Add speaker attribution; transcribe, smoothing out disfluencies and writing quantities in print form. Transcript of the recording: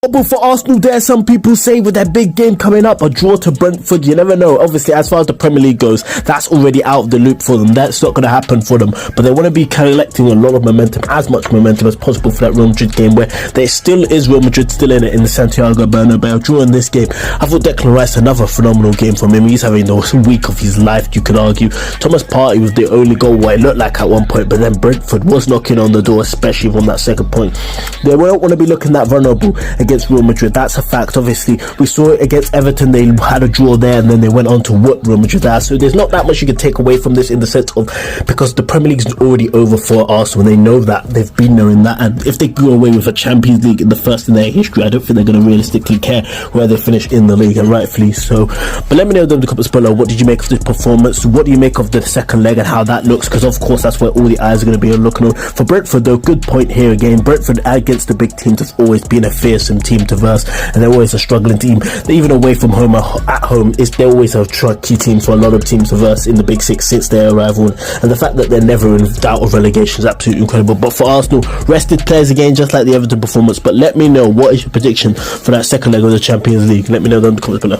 Speaker 1: But for Arsenal, there some people say with their big game coming up, a draw to Brentford, you never know. Obviously, as far as the Premier League goes, that's already out of the loop for them. That's not going to happen for them. But they want to be collecting a lot of momentum, as much momentum as possible for that Real Madrid game, where there still is Real Madrid still in it in the Santiago Bernabeu. Drawing this game, I thought Declan Rice, another phenomenal game from him. He's having the week of his life, you could argue. Thomas Partey was the only goal, what it looked like at one point, but then Brentford was knocking on the door, especially from that second point. They don't want to be looking that vulnerable against Real Madrid. That's a fact. Obviously, we saw it against Everton. They had a draw there, and then they went on to whoop Real Madrid there. So there's not that much you can take away from this in the sense of, because the Premier League is already over for Arsenal. They know that. They've been knowing that. And if they go away with a Champions League in the first in their history, I don't think they're going to realistically care where they finish in the league, and rightfully so. But let me know down in the comments below, what did you make of this performance? What do you make of the second leg and how that looks? Because of course that's where all the eyes are going to be looking on. For Brentford though, good point here again. Brentford against the big teams has always been a fearsome team to verse, and they're always a struggling team. Even away from home, at home, they're always a tricky team for a lot of teams to verse in the Big Six since their arrival, and the fact that they're never in doubt of relegation is absolutely incredible. But for Arsenal, rested players again, just like the Everton performance. But let me know, what is your prediction for that second leg of the Champions League? Let me know down in the comments below.